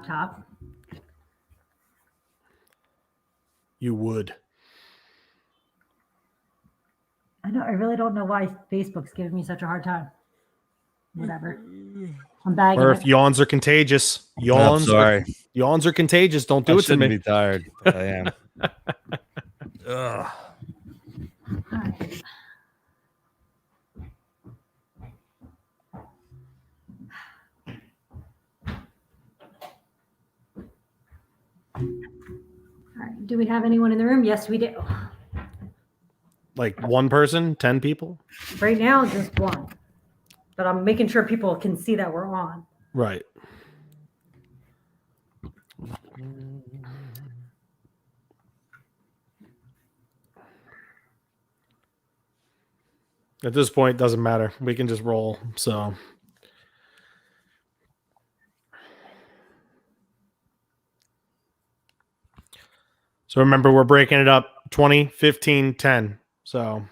laptop. You would. I really don't know why Facebook's giving me such a hard time. Whatever. I'm bagging Murph, it. yawns are contagious. Yawns are contagious. Don't do it to me. I shouldn't be tired, but I am. Ugh. All right. All right. Do we have anyone in the room? Yes, we do. Like one person, 10 people? Right now, just one. But I'm making sure people can see that we're on. Right. At this point, it doesn't matter. We can just roll. So remember, we're breaking it up 20, 15, 10. So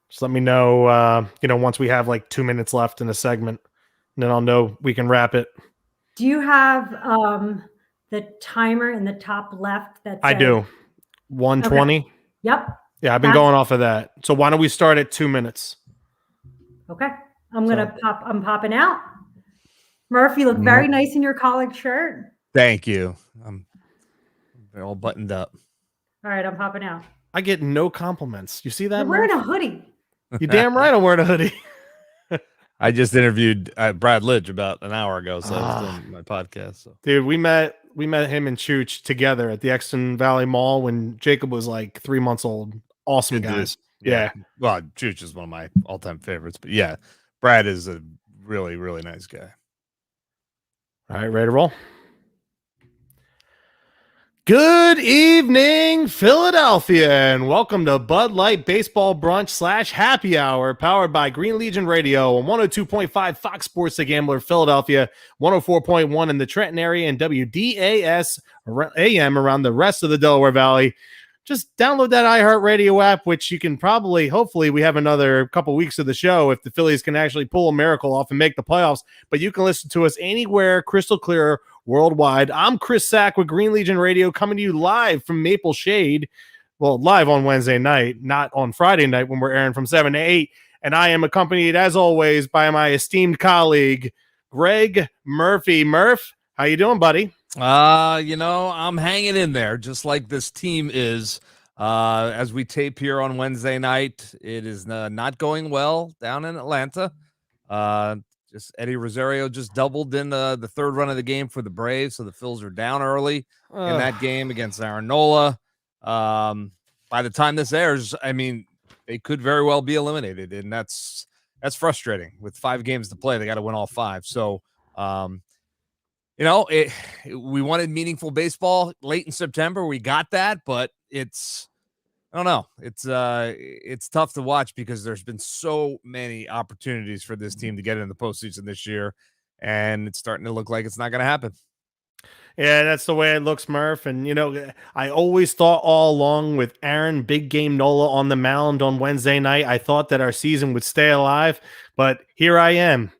just let me know, once we have like 2 minutes left in a segment, and then I'll know we can wrap it. Do you have the timer in the top left? I do. 120. Okay. Yep. Yeah, I've been going off of that. So why don't we start at 2 minutes? Okay. I'm popping out. Murph, you look very nice in your collared shirt. Thank you. They're all buttoned up. All right, I'm popping out. I get no compliments. You see that? You're wearing a hoodie. You're damn right I'm wearing a hoodie. I just interviewed Brad Lidge about an hour ago, so I was doing my podcast. So. Dude, we met him and Chooch together at the Exton Valley Mall when Jacob was like 3 months old. Awesome guys. Yeah. Well, Chooch is one of my all-time favorites, but yeah, Brad is a really, really nice guy. All right, ready to roll? Good evening, Philadelphia, and welcome to Bud Light Baseball Brunch / Happy Hour, powered by Green Legion Radio on 102.5 Fox Sports The Gambler, Philadelphia, 104.1 in the Trenton area, and WDAS AM around the rest of the Delaware Valley. Just download that iHeartRadio app, which you can hopefully we have another couple weeks of the show if the Phillies can actually pull a miracle off and make the playoffs. But you can listen to us anywhere, crystal clear, worldwide. I'm Chris Sack with Green Legion Radio, coming to you live from Maple Shade. Well, live on Wednesday night, not on Friday night when we're airing from 7 to 8. And I am accompanied, as always, by my esteemed colleague, Greg Murphy. Murph, how you doing, buddy? I'm hanging in there, just like this team is. As we tape here on Wednesday night, it is not going well down in Atlanta. Just Eddie Rosario just doubled in the third run of the game for the Braves, so the Phils are down early in that game against Aaron Nola. By the time this airs, I mean, they could very well be eliminated, and that's frustrating. With 5 games to play, they got to win all 5. So, we wanted meaningful baseball late in September. We got that, but I don't know. It's tough to watch because there's been so many opportunities for this team to get in the postseason this year, and it's starting to look like it's not going to happen. Yeah, that's the way it looks, Murph. And, I always thought all along with Aaron Big Game Nola on the mound on Wednesday night, I thought that our season would stay alive. But here I am,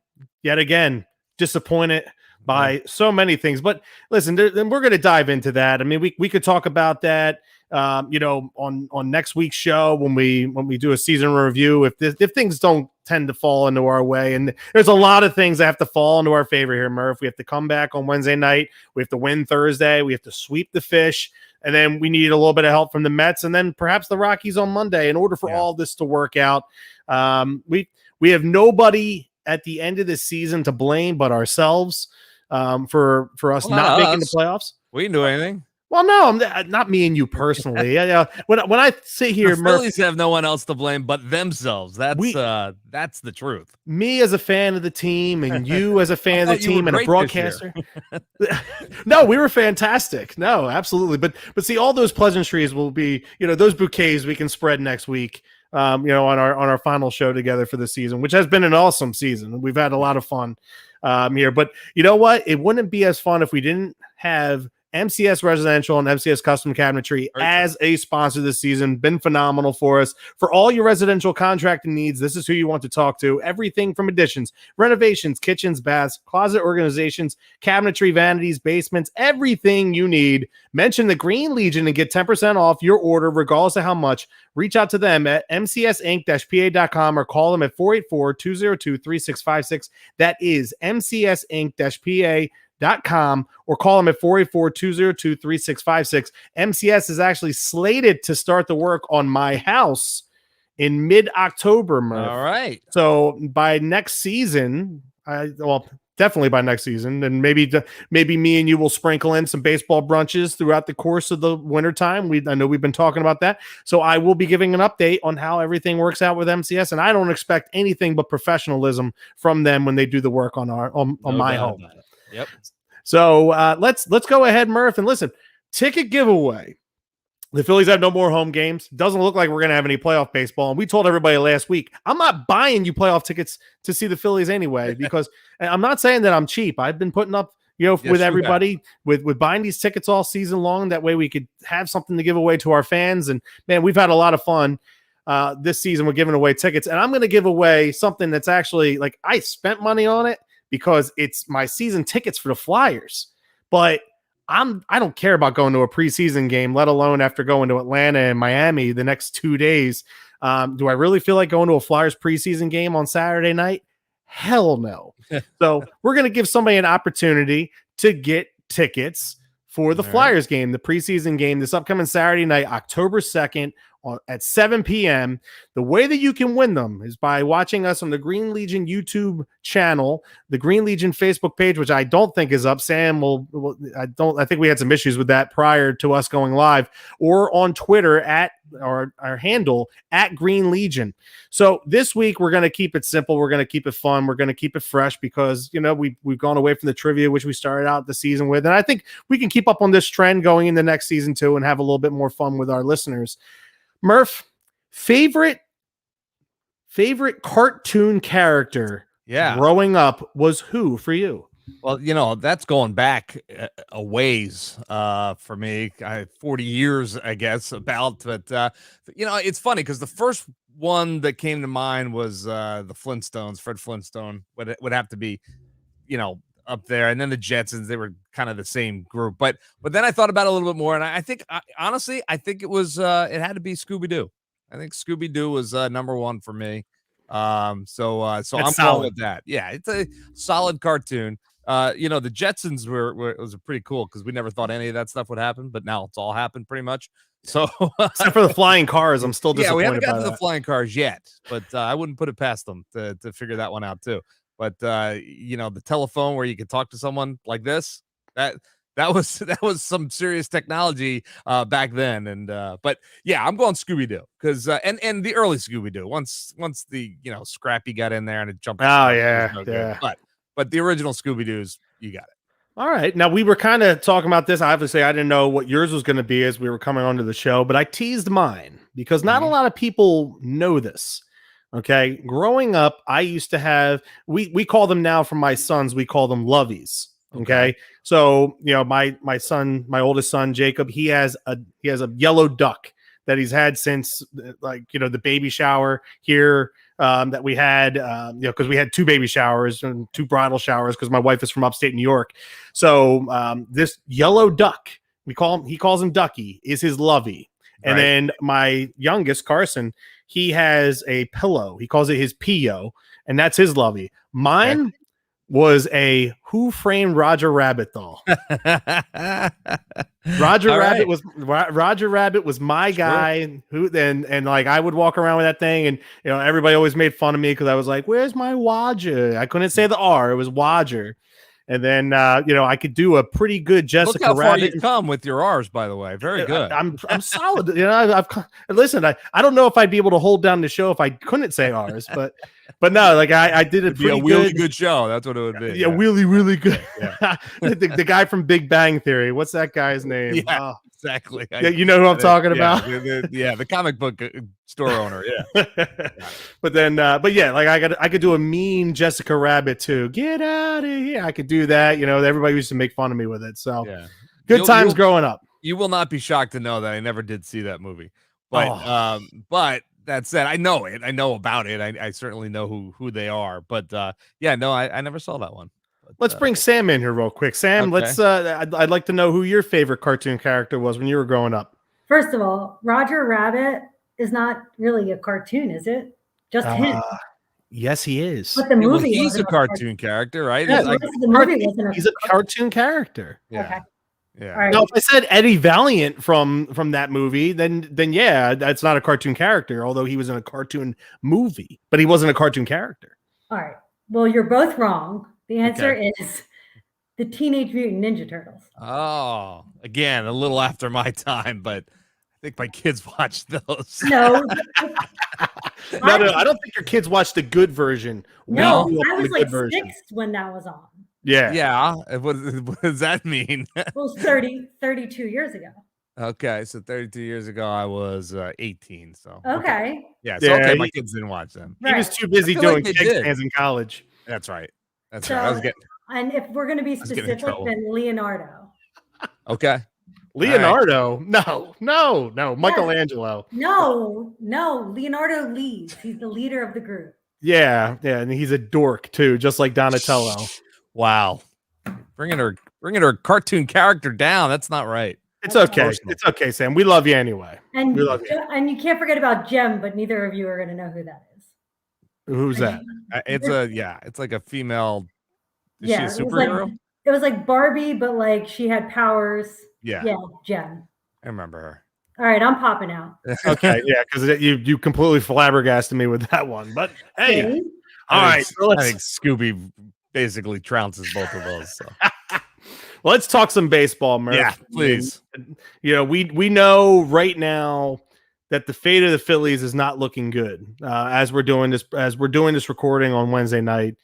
yet again, disappointed by so many things. But listen, then we're going to dive into that. I mean, we could talk about that, on next week's show when we do a season review. If things don't tend to fall into our way, and there's a lot of things that have to fall into our favor here, Murph. We have to come back on Wednesday night. We have to win Thursday. We have to sweep the Fish, and then we need a little bit of help from the Mets, and then perhaps the Rockies on Monday. In order for all this to work out, we have nobody at the end of the season to blame but ourselves. For us not making the playoffs. We didn't do anything. Well, no, I'm not me and you personally. Yeah. When I sit here, the Phillies have no one else to blame but themselves. That's the truth. Me as a fan of the team, and you as a fan of the team, and a broadcaster. No, we were fantastic. No, absolutely. But see, all those pleasantries will be, those bouquets we can spread next week. On our final show together for the season, which has been an awesome season. We've had a lot of fun here, but you know what? It wouldn't be as fun if we didn't have MCS Residential and MCS Custom Cabinetry as a sponsor this season. Been phenomenal for us. For all your residential contracting needs, this is who you want to talk to. Everything from additions, renovations, kitchens, baths, closet organizations, cabinetry, vanities, basements, everything you need. Mention the Green Legion and get 10% off your order regardless of how much. Reach out to them at mcsinc-pa.com or call them at 484-202-3656. That is mcsinc-pa.com or call them at 484-202-3656. MCS is actually slated to start the work on my house in mid-October, Murph. All right. So by next season, definitely by next season, and maybe me and you will sprinkle in some baseball brunches throughout the course of the wintertime. I know we've been talking about that. So I will be giving an update on how everything works out with MCS, and I don't expect anything but professionalism from them when they do the work on my home. Yep. So let's go ahead, Murph, and listen. Ticket giveaway. The Phillies have no more home games. Doesn't look like we're going to have any playoff baseball. And we told everybody last week, I'm not buying you playoff tickets to see the Phillies anyway, because I'm not saying that I'm cheap. I've been putting up, with everybody with buying these tickets all season long. That way we could have something to give away to our fans. And man, we've had a lot of fun this season. We're giving away tickets, and I'm going to give away something that's actually like I spent money on it because it's my season tickets for the Flyers, but I don't care about going to a preseason game, let alone after going to Atlanta and Miami the next 2 days. Do I really feel like going to a Flyers preseason game on Saturday night? Hell no. So we're going to give somebody an opportunity to get tickets for the Flyers game, the preseason game, this upcoming Saturday night, October 2nd at 7 p.m. The way that you can win them is by watching us on the Green Legion YouTube channel, the Green Legion Facebook page, which I don't think is up. Sam I think we had some issues with that prior to us going live, or on Twitter at our handle at Green Legion. So this week we're going to keep it simple. We're going to keep it fun. We're going to keep it fresh because, we've gone away from the trivia, which we started out the season with. And I think we can keep up on this trend going in the next season too, and have a little bit more fun with our listeners. Murph, favorite cartoon character growing up was who for you? Well, that's going back a ways for me. 40 years, I guess, about. But, it's funny because the first one that came to mind was the Flintstones. Fred Flintstone would have to be, up there. And then the Jetsons, they were kind of the same group. But then I thought about it a little bit more. And I think, honestly, it was, it had to be Scooby-Doo. I think Scooby-Doo was number one for me. So I'm going with that. Yeah, it's a solid cartoon. The Jetsons was pretty cool because we never thought any of that stuff would happen, but now it's all happened pretty much. So except for the flying cars, I'm still disappointed. Yeah, we haven't gotten to the flying cars yet, but I wouldn't put it past them to figure that one out too. But the telephone where you could talk to someone like this, that was some serious technology back then. And but yeah, I'm going Scooby-Doo because and the early Scooby-Doo once the Scrappy got in there and it jumped. Oh yeah. But the original Scooby-Doo's, you got it. All right. Now we were kind of talking about this. Obviously, I didn't know what yours was going to be as we were coming onto the show, but I teased mine because not a lot of people know this. Okay. Growing up, I used to have, we call them now for my sons, we call them lovies. Okay. So, my oldest son, Jacob, he has a yellow duck that he's had since the baby shower here that we had, because we had 2 baby showers and 2 bridal showers because my wife is from upstate New York. So this yellow duck, he calls him Ducky, is his lovey. And then my youngest, Carson, he has a pillow. He calls it his Pio, and that's his lovey. Mine was a Who Framed Roger Rabbit doll. Roger Rabbit was my guy. Who then and I would walk around with that thing, and everybody always made fun of me because I was like, "Where's my Wodger?" I couldn't say the R; it was Wodger. And then I could do a pretty good Jessica Look how Rabbit. far you've come with your R's, by the way. Very good. I'm solid. Listen. I don't know if I'd be able to hold down the show if I couldn't say R's, but no, I did it pretty really good show. That's what it would be. Yeah, really, really good. Yeah. the guy from Big Bang Theory. What's that guy's name? Yeah, exactly. Yeah, you know who I'm talking about. The comic book store owner. Yeah. But then, I could do a mean Jessica Rabbit too. Get out of here! I could do that. Everybody used to make fun of me with it. So, Good times growing up. You will not be shocked to know that I never did see that movie. But Oh. but that said, I know it. I know about it. I certainly know who they are. But yeah, no, I never saw that one. But, Let's bring Sam in here real quick. Sam, okay. let's I'd like to know who your favorite cartoon character was when you were growing up. First of all, Roger Rabbit is not really a cartoon, is it? Just him. Yes, he is. But the movie he's wasn't a cartoon character, right? Yeah, the movie wasn't he's a cartoon character. Yeah. Okay. Yeah. All right. Now, if I said Eddie Valiant from that movie, then yeah, that's not a cartoon character, although he was in a cartoon movie, but he wasn't a cartoon character. All right. Well, you're both wrong. The answer is the Teenage Mutant Ninja Turtles. Oh, again, a little after my time, but I think my kids watched those. No. No, I don't think your kids watched the good version. No, I was like 6 when that was on. Yeah. Yeah. What does that mean? It was 32 years ago. Okay, so 32 years ago, I was 18. So okay. Yeah, so okay, my kids didn't watch them. He was too busy doing kickstands in college. That's right. That's So, right. I was getting. And if we're going to be specific, then Leonardo. Okay. Leonardo? Right. No. Michelangelo. No. Leonardo leads. He's the leader of the group. Yeah, and he's a dork too, just like Donatello. Wow. Bringing her cartoon character down. That's not right. It's okay. It's okay, Sam. We love you anyway. And we love you. And you can't forget about Jem, but neither of you are going to know who that is. Who's that? It's like a female. Is she a superhero? It was like Barbie, but like she had powers. Yeah, Jem. I remember her. All right, I'm popping out. Okay, yeah, because you completely flabbergasted me with that one. But hey, all right. I think Scooby basically trounces both of those. So. Let's talk some baseball, Murph. Yeah, please. We know right now that the fate of the Phillies is not looking good. As we're doing this recording on Wednesday night,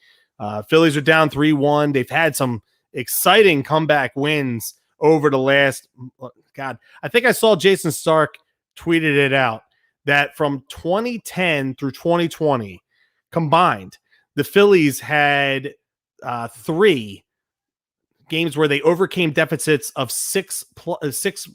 Phillies are down 3-1. They've had some exciting comeback wins over the last. God, I think I saw Jason Stark tweeted it out that from 2010 through 2020 combined, the Phillies had 3 games where they overcame deficits of 6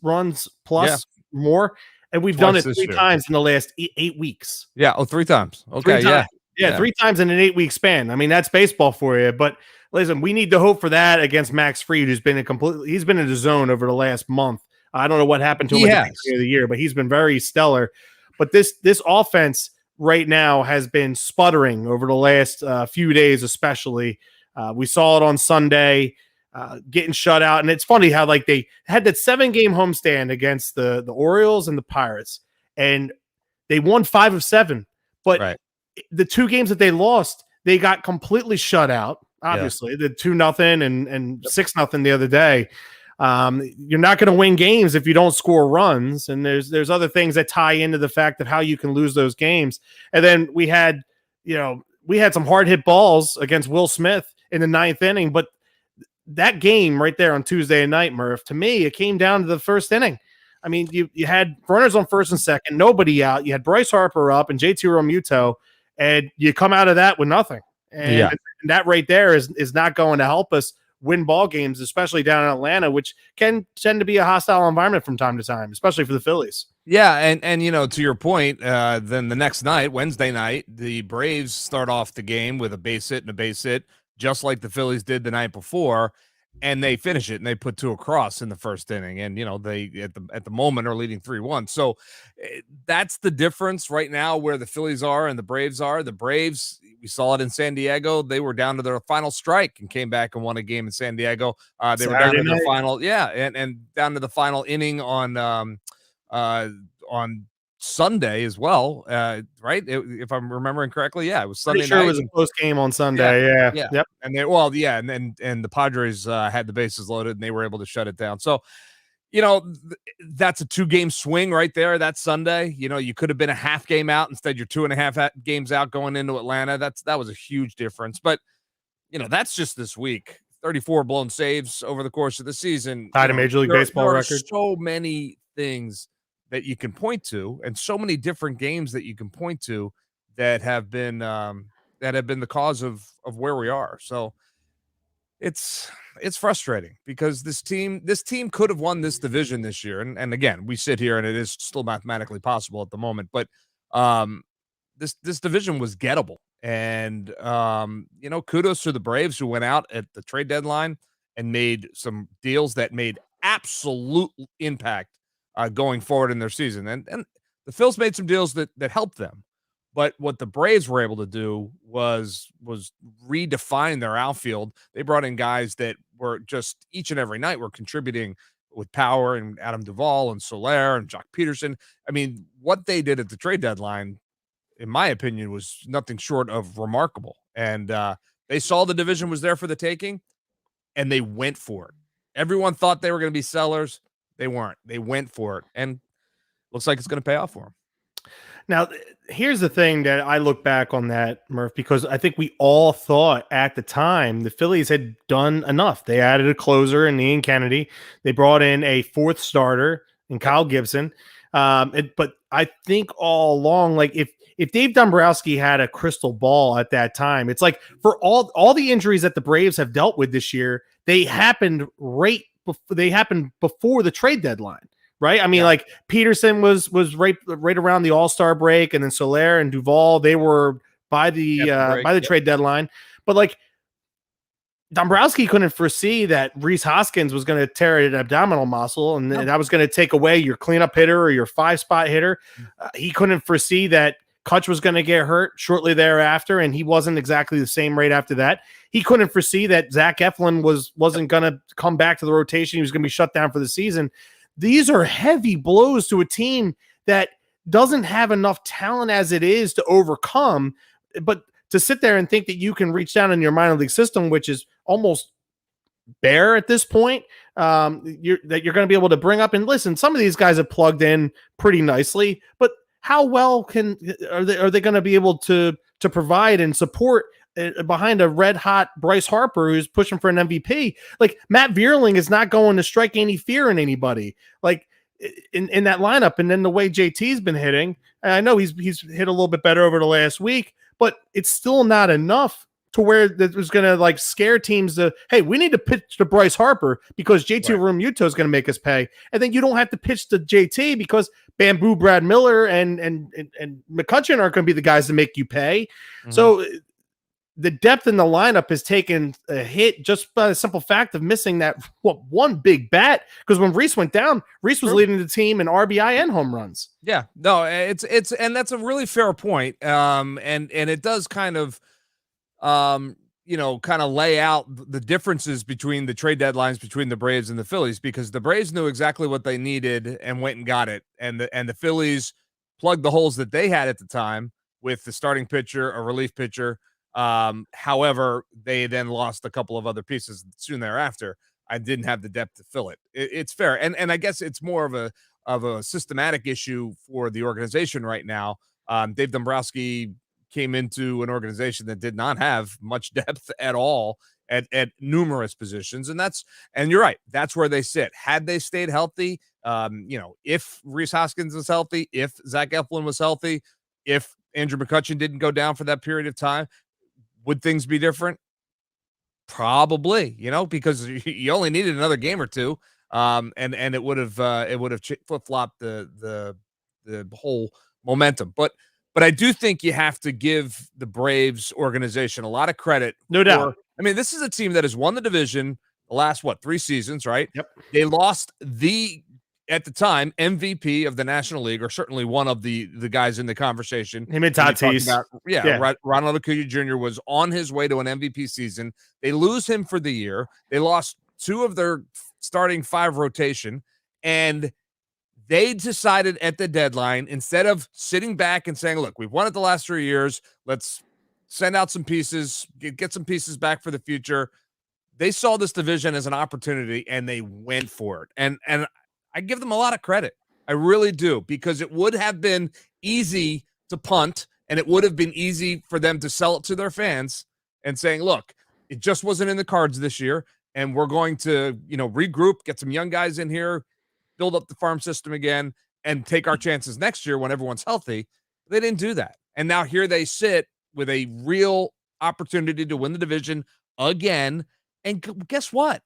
runs plus more, and we've done it 3 times in the last 8 weeks. Yeah, 3 times. Okay, 3 times. Yeah, 3 times in an 8-week span. I mean, that's baseball for you. But listen, we need to hope for that against Max Fried, who's been he's been in the zone over the last month. I don't know what happened to him at the beginning of the year, but he's been very stellar. But this offense right now has been sputtering over the last few days, especially. We saw it on Sunday. Getting shut out. And it's funny how like they had that 7-game homestand against the Orioles and the Pirates, and they won 5 of 7. But the 2 games that they lost, they got completely shut out. Obviously, the 2-0 and 6-0 the other day. You're not going to win games if you don't score runs. And there's other things that tie into the fact of how you can lose those games. And then we had some hard hit balls against Will Smith in the 9th inning, but that game right there on Tuesday night, Murph, to me, it came down to the first inning. I mean, you had runners on first and second, nobody out. You had Bryce Harper up and JT Realmuto, and you come out of that with nothing. And that right there is not going to help us win ball games, especially down in Atlanta, which can tend to be a hostile environment from time to time, especially for the Phillies. Yeah, and to your point, then the next night, Wednesday night, the Braves start off the game with a base hit and a base hit, just like the Phillies did the night before, and they finish it and they put 2 across in the first inning, and they at the moment are leading 3-1. So that's the difference right now where the Phillies are and the Braves are. The Braves, we saw it in San Diego. They were down to their final strike and came back and won a game in San Diego. They were down to their final, and down to the final inning on Sunday as well, right? If I'm remembering correctly, it was Sunday night. It was a close game on Sunday. Yeah. Yep. And the Padres had the bases loaded and they were able to shut it down. So, that's a 2-game swing right there. That Sunday, you could have been a half game out. Instead, you're 2.5 games out going into Atlanta. That was a huge difference. But that's just this week. 34 blown saves over the course of the season. Tied a Major League Baseball record. So many things that you can point to, and so many different games that you can point to that have been the cause of where we are. So it's frustrating because this team could have won this division this year. And again, we sit here and it is still mathematically possible at the moment, but this division was gettable. And kudos to the Braves who went out at the trade deadline and made some deals that made absolute impact going forward in their season. And the Phils made some deals that helped them. But what the Braves were able to do was redefine their outfield. They brought in guys that were just each and every night were contributing with power, and Adam Duvall and Soler and Jock Peterson. I mean, what they did at the trade deadline, in my opinion, was nothing short of remarkable. And they saw the division was there for the taking, and they went for it. Everyone thought they were going to be sellers. They weren't. They went for it, and looks like it's going to pay off for them. Now, here's the thing that I look back on that, Murph, because I think we all thought at the time the Phillies had done enough. They added a closer in Ian Kennedy. They brought in a fourth starter in Kyle Gibson. But I think all along, like if Dave Dombrowski had a crystal ball at that time, it's like for all the injuries that the Braves have dealt with this year, they happened before the trade deadline. Right. I mean, like Peterson was right around the All-Star break, and then Soler and Duvall, they were by the trade deadline. But like Dombrowski couldn't foresee that Rhys Hoskins was going to tear an abdominal muscle, and that was going to take away your cleanup hitter or your 5-spot hitter. He couldn't foresee that Kutch was going to get hurt shortly thereafter, and he wasn't exactly the same right after that. He couldn't foresee that Zach Eflin wasn't going to come back to the rotation. He was going to be shut down for the season. These are heavy blows to a team that doesn't have enough talent as it is to overcome. But to sit there and think that you can reach down in your minor league system, which is almost bare at this point, you're going to be able to bring up and listen. Some of these guys have plugged in pretty nicely, but how well are they going to be able to provide and support behind a red hot Bryce Harper who's pushing for an MVP? Like Matt Vierling is not going to strike any fear in anybody like in that lineup. And then the way JT's been hitting, and I know he's hit a little bit better over the last week, but it's still not enough to where that was going to like scare teams to, hey, we need to pitch to Bryce Harper because JT Realmuto is going to make us pay. And then you don't have to pitch to JT because Bamboo Brad Miller and McCutchen aren't going to be the guys to make you pay. Mm-hmm. So the depth in the lineup has taken a hit just by the simple fact of missing that one big bat. Because when Rhys went down, Rhys was leading the team in RBI and home runs. Yeah, no, it's and that's a really fair point. And it does kind of, lay out the differences between the trade deadlines between the Braves and the Phillies, because the Braves knew exactly what they needed and went and got it. And the Phillies plugged the holes that they had at the time with the starting pitcher, a relief pitcher. However, they then lost a couple of other pieces soon thereafter. I didn't have the depth to fill it. It's fair. And I guess it's more of a systematic issue for the organization right now. Dave Dombrowski came into an organization that did not have much depth at all at numerous positions. And you're right. That's where they sit. Had they stayed healthy, if Rhys Hoskins was healthy, if Zach Eflin was healthy, if Andrew McCutchen didn't go down for that period of time, would things be different? Probably, because you only needed another game or two, and it would have flip-flopped the whole momentum. But I do think you have to give the Braves organization a lot of credit. No doubt. I mean, this is a team that has won the division the last 3 seasons, right? Yep. They lost at the time, MVP of the National League, or certainly one of the guys in the conversation. Him and Tatis. Ronald Acuna Jr. was on his way to an MVP season. They lose him for the year. They lost 2 of their starting 5 rotation, and they decided at the deadline, instead of sitting back and saying, look, we've won it the last 3 years, let's send out some pieces, get some pieces back for the future. They saw this division as an opportunity, and they went for it. And I give them a lot of credit. I really do, because it would have been easy to punt, and it would have been easy for them to sell it to their fans and saying, look, it just wasn't in the cards this year, and we're going to, regroup, get some young guys in here, build up the farm system again, and take our chances next year when everyone's healthy. They didn't do that. And now here they sit with a real opportunity to win the division again. and guess what?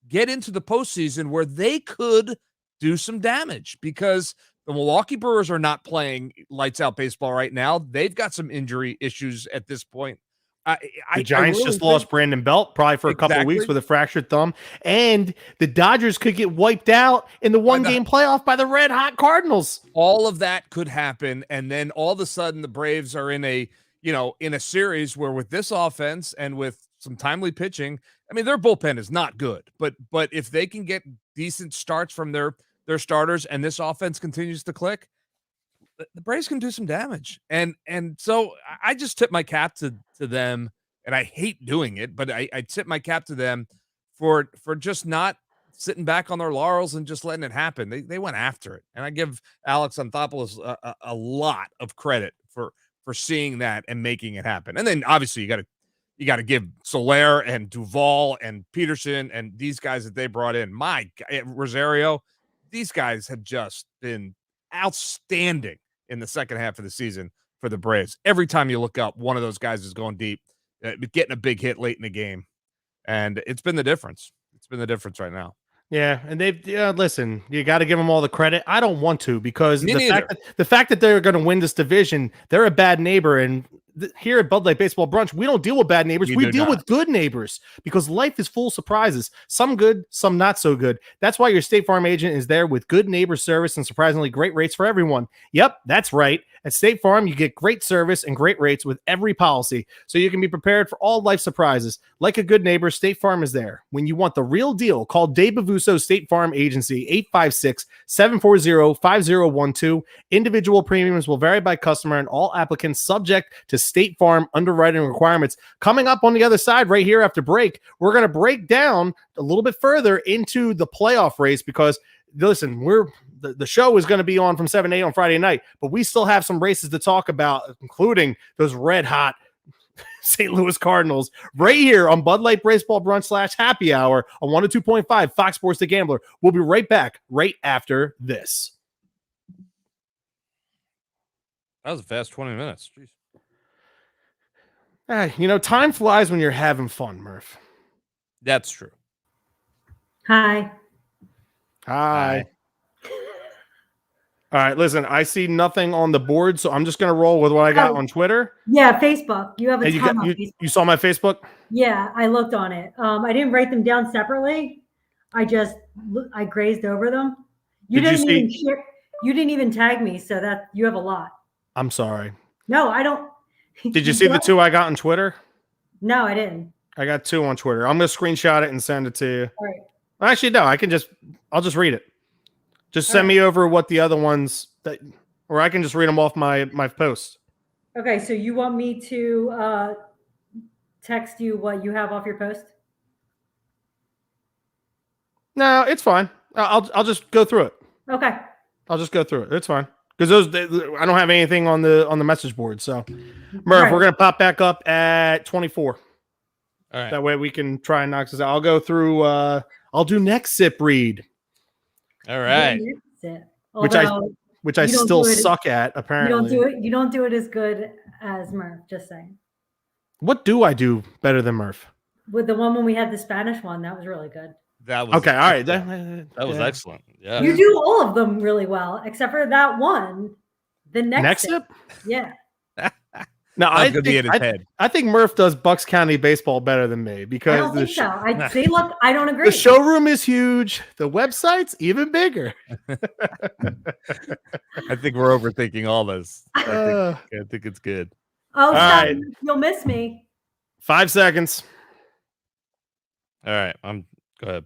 Get into the postseason where they could do some damage, because the Milwaukee Brewers are not playing lights out baseball right now. They've got some injury issues at this point. The Giants just lost Brandon Belt probably for a couple of weeks with a fractured thumb, and the Dodgers could get wiped out in the one-game playoff by the red-hot Cardinals. All of that could happen, and then all of a sudden the Braves are in a series where, with this offense and with some timely pitching, I mean, their bullpen is not good, but if they can get decent starts from their starters and this offense continues to click, the Braves can do some damage. And so I just tip my cap to them, and I hate doing it, but I tip my cap to them for just not sitting back on their laurels and just letting it happen. They went after it. And I give Alex Anthopoulos a lot of credit for seeing that and making it happen. And then obviously you got to give Soler and Duvall and Peterson and these guys that they brought in. Rosario, these guys have just been outstanding in the second half of the season for the Braves. Every time you look up, one of those guys is going deep, getting a big hit late in the game. And it's been the difference. It's been the difference right now. Yeah, and listen, you got to give them all the credit. I don't want to, because the fact that they're going to win this division, they're a bad neighbor. And here at Bud Light Baseball Brunch, we don't deal with bad neighbors. We deal with good neighbors, because life is full of surprises. Some good, some not so good. That's why your State Farm agent is there with good neighbor service and surprisingly great rates for everyone. Yep, that's right. At State Farm, you get great service and great rates with every policy, so you can be prepared for all life surprises. Like a good neighbor, State Farm is there. When you want the real deal, call Dave Bavuso State Farm Agency, 856-740-5012. Individual premiums will vary by customer, and all applicants subject to State Farm underwriting requirements. Coming up on the other side right here after break, we're going to break down a little bit further into the playoff race, because listen, the show is going to be on from 7 to 8 on Friday night, but we still have some races to talk about, including those red hot St. Louis Cardinals, right here on Bud Light Baseball Brunch / Happy Hour on 102.5 Fox Sports The Gambler. We'll be right back right after this. That was a fast 20 minutes. Jeez. Time flies when you're having fun, Murph. That's true. Hi. All right, listen, I see nothing on the board, so I'm just going to roll with what I got on Twitter. Yeah, Facebook. You have a ton on Facebook. You saw my Facebook? Yeah, I looked on it. I didn't write them down separately. I grazed over them. You didn't even tag me, so that you have a lot. I'm sorry. No, I don't. Did you see the two I got on Twitter? No, I didn't. I got two on Twitter. I'm going to screenshot it and send it to you. All right. Actually, no, I'll just read it. Just send me over what the other ones or I can just read them off my post. Okay, so you want me to text you what you have off your post? No, it's fine. I'll just go through it. Okay. I'll just go through it. It's fine. Because I don't have anything on the message board. So, Murph, we're gonna pop back up at 24. All right. That way we can try and knock this out. I'll go through. I'll do next sip read. All right. Which I still suck at. Apparently, You don't do it as good as Murph. Just saying. What do I do better than Murph? With the one when we had the Spanish one, that was really good. That was okay. All right. That was excellent. Yeah. You do all of them really well, except for that one. The next sip. Yeah. No, I think Murph does Bucks County baseball better than me, because I don't think so. Look, I don't agree. The showroom is huge. The website's even bigger. I think we're overthinking all this. I think it's good. Oh, stop. Right. You'll miss me. 5 seconds. All right. Go ahead.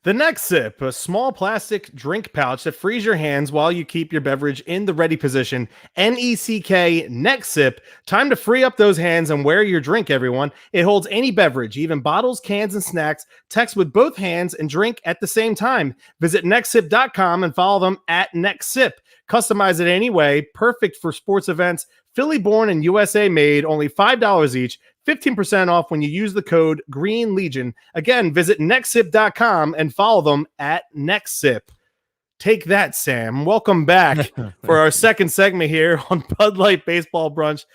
The next sip, a small plastic drink pouch that frees your hands while you keep your beverage in the ready position. NECK, next sip. Time to free up those hands and wear your drink, everyone. It holds any beverage, even bottles, cans, and snacks. Text with both hands and drink at the same time. Visit nextsip.com and follow them at nextsip. Customize it any way. Perfect for sports events. Philly born and USA made. Only $5 each. 15% off when you use the code Green Legion. Again, visit nextsip.com and follow them at nextsip. Take that, Sam. Welcome back for our second segment here on Bud Light Baseball Brunch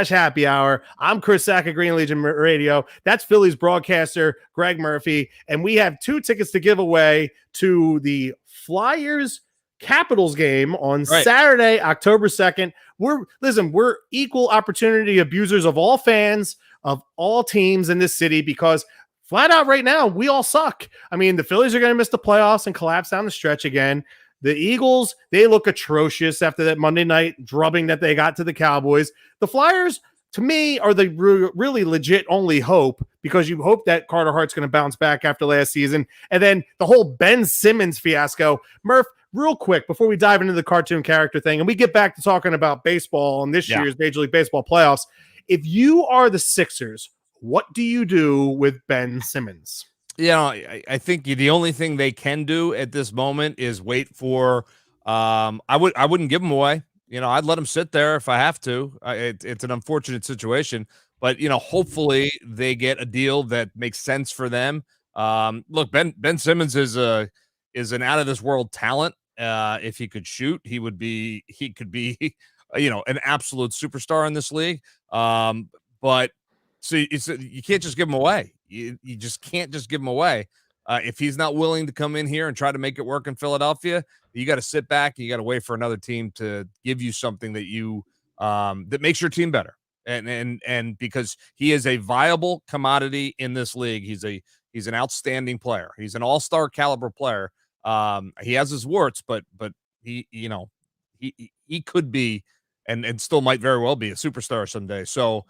/ Happy Hour. I'm Chris Sack of Green Legion Radio. That's Phillies broadcaster Greg Murphy. And we have 2 tickets to give away to the Flyers Capitals game on Saturday, October 2nd. We're equal opportunity abusers of all fans of all teams in this city because flat out right now, we all suck. I mean, the Phillies are going to miss the playoffs and collapse down the stretch again. The Eagles, they look atrocious after that Monday night drubbing that they got to the Cowboys. The Flyers, to me, are the really legit only hope because you hope that Carter Hart's going to bounce back after last season. And then the whole Ben Simmons fiasco. Murph, real quick, before we dive into the cartoon character thing and we get back to talking about baseball and this year's Major League Baseball playoffs, if you are the Sixers, what do you do with Ben Simmons? I think the only thing they can do at this moment is wait for. I wouldn't give him away. I'd let him sit there if I have to. It's an unfortunate situation, but hopefully they get a deal that makes sense for them. Look, Ben Simmons is an out of this world talent. If he could shoot, he could be an absolute superstar in this league. But so you can't just give him away. You just can't just give him away. If he's not willing to come in here and try to make it work in Philadelphia, you got to sit back and you got to wait for another team to give you something that that makes your team better. And because he is a viable commodity in this league, he's an outstanding player. He's an all-star caliber player. He has his warts, but he could be and still might very well be a superstar someday. So